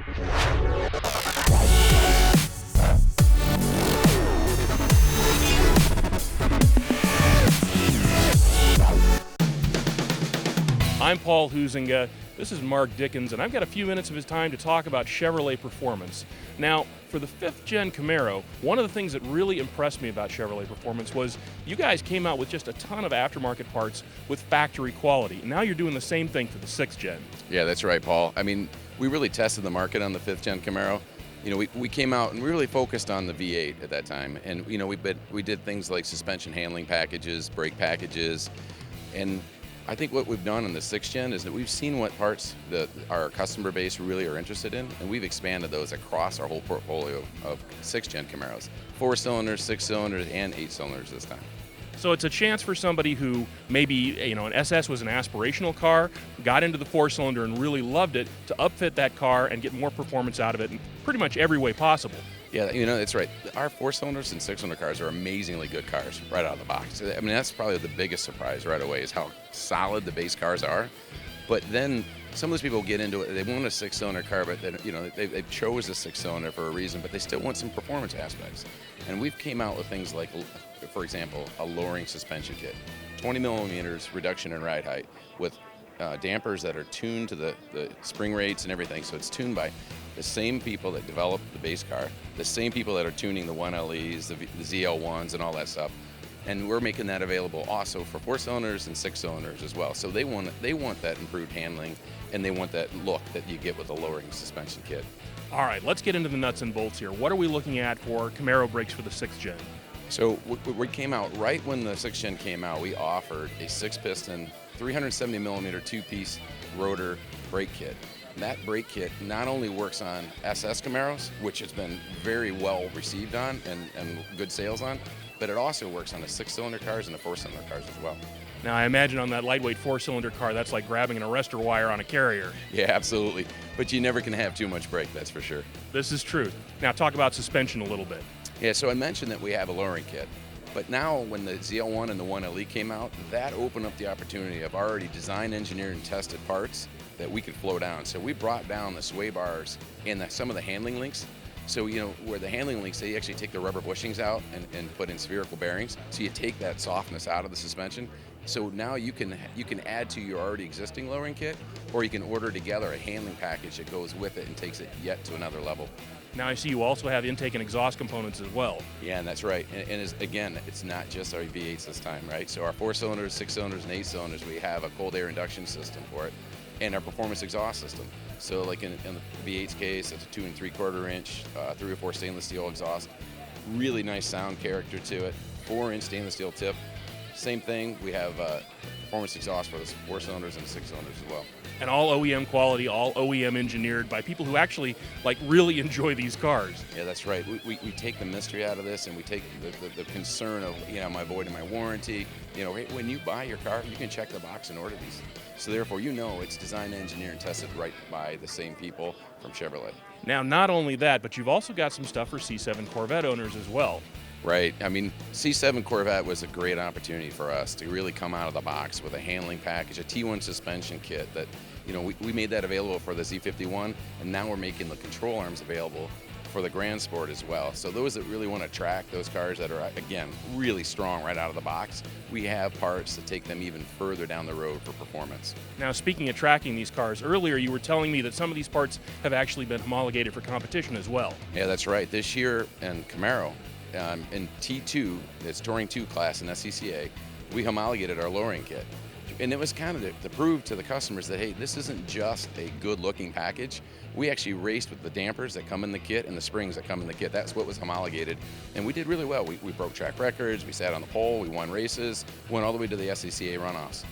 I'm Paul Huizinga. This is Mark Dickens, and I've got a few minutes of his time to talk about Chevrolet performance. Now, for the 5th gen Camaro, one of the things that really impressed me about Chevrolet performance was you guys came out with just a ton of aftermarket parts with factory quality. Now you're doing the same thing for the 6th gen. Yeah, that's right, Paul. I mean, we really tested the market on the 5th gen Camaro. You know, we came out and we really focused on the V8 at that time. And, you know, we did things like suspension handling packages, brake packages, and I think what we've done in the 6th gen is that we've seen what parts that our customer base really are interested in, and we've expanded those across our whole portfolio of 6th gen Camaros. 4-cylinders, 6-cylinders, and 8-cylinders this time. So it's a chance for somebody who maybe, you know, an SS was an aspirational car, got into the 4-cylinder and really loved it, to upfit that car and get more performance out of it in pretty much every way possible. Yeah, you know, that's right. Our 4-cylinders and 6-cylinder cars are amazingly good cars right out of the box. I mean, that's probably the biggest surprise right away is how solid the base cars are. But then some of those people get into it, they want a 6-cylinder car, but then, you know, they chose a 6-cylinder for a reason, but they still want some performance aspects. And we've came out with things like, for example, a lowering suspension kit, 20 millimeters reduction in ride height with dampers that are tuned to the spring rates and everything. So it's tuned by the same people that developed the base car, the same people that are tuning the 1LEs, the ZL1s, and all that stuff. And we're making that available also for 4-cylinders and 6-cylinders as well. So they want that improved handling, and they want that look that you get with a lowering suspension kit. All right, let's get into the nuts and bolts here. What are we looking at for Camaro brakes for the 6th gen? So we came out right when the 6th gen came out. We offered a 6-piston, 370 millimeter 2-piece rotor brake kit. And that brake kit not only works on SS Camaros, which has been very well received on and good sales on, but it also works on the 6-cylinder cars and the 4-cylinder cars as well. Now, I imagine on that lightweight 4-cylinder car, that's like grabbing an arrestor wire on a carrier. Yeah, absolutely. But you never can have too much brake, that's for sure. This is true. Now, talk about suspension a little bit. Yeah, so I mentioned that we have a lowering kit. But now when the ZL1 and the 1LE came out, that opened up the opportunity of already designed, engineered, and tested parts that we could flow down. So we brought down the sway bars and some of the handling links. So, you know, where the handling links, they actually take the rubber bushings out and put in spherical bearings. So you take that softness out of the suspension. So now you can add to your already existing lowering kit, or you can order together a handling package that goes with it and takes it yet to another level. Now I see you also have intake and exhaust components as well. Yeah, and that's right. And again, it's not just our V8s this time, right? So our 4-cylinders, 6-cylinders, and 8-cylinders, we have a cold air induction system for it, and our performance exhaust system. So like in the V8's case, it's a 2 3/4 inch, 304 stainless steel exhaust. Really nice sound character to it. 4-inch stainless steel tip. Same thing, we have performance exhaust for the 4-cylinders and 6-cylinders as well. And all OEM quality, all OEM engineered by people who actually really enjoy these cars. Yeah, that's right. We take the mystery out of this, and we take the concern of, you know, my voiding my warranty. You know, when you buy your car, you can check the box and order these. So therefore, you know it's designed, engineered, and tested right by the same people from Chevrolet. Now, not only that, but you've also got some stuff for C7 Corvette owners as well. Right. I mean, C7 Corvette was a great opportunity for us to really come out of the box with a handling package, a T1 suspension kit that, you know, we made that available for the Z51, and now we're making the control arms available for the Grand Sport as well. So those that really want to track those cars that are, again, really strong right out of the box, we have parts to take them even further down the road for performance. Now, speaking of tracking these cars, earlier you were telling me that some of these parts have actually been homologated for competition as well. Yeah, that's right. This year in Camaro, in T2, it's Touring 2 class in SCCA, we homologated our lowering kit. And it was kind of to prove to the customers that, hey, this isn't just a good-looking package. We actually raced with the dampers that come in the kit and the springs that come in the kit. That's what was homologated. And we did really well. We broke track records, we sat on the pole, we won races, went all the way to the SCCA runoffs.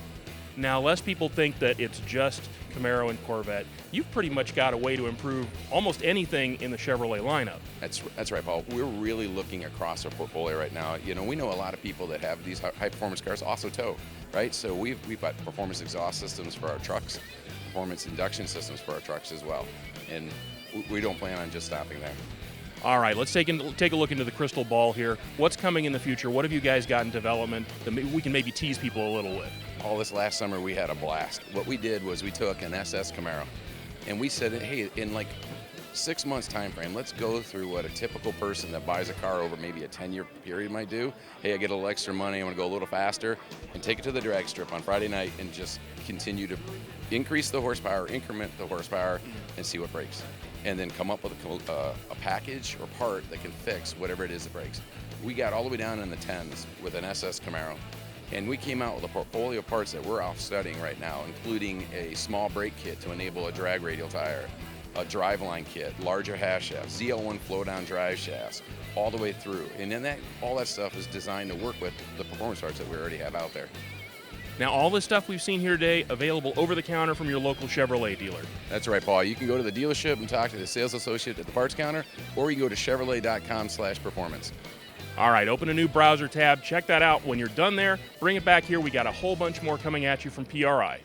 Now, lest people think that it's just Camaro and Corvette, you've pretty much got a way to improve almost anything in the Chevrolet lineup. That's right, Paul. We're really looking across our portfolio right now. You know, we know a lot of people that have these high-performance cars also tow, right? So we've got performance exhaust systems for our trucks, performance induction systems for our trucks as well. And we don't plan on just stopping there. All right, let's take a look into the crystal ball here. What's coming in the future? What have you guys got in development that we can maybe tease people a little with? All this last summer, we had a blast. What we did was we took an SS Camaro, and we said, hey, in like 6 months time frame. Let's go through what a typical person that buys a car over maybe a 10-year period might do. Hey, I get a little extra money, I want to go a little faster, and take it to the drag strip on Friday night and just continue to increase the horsepower, increment the horsepower, and see what breaks. And then come up with a package or part that can fix whatever it is that breaks. We got all the way down in the 10s with an SS Camaro. And we came out with a portfolio of parts that we're off studying right now, including a small brake kit to enable a drag radial tire, a driveline kit, larger half shafts, ZL1 flow-down drive shafts, all the way through. And then all that stuff is designed to work with the performance parts that we already have out there. Now, all this stuff we've seen here today, available over the counter from your local Chevrolet dealer. That's right, Paul. You can go to the dealership and talk to the sales associate at the parts counter, or you can go to Chevrolet.com/performance. All right, open a new browser tab, check that out. When you're done there, bring it back here. We got a whole bunch more coming at you from PRI.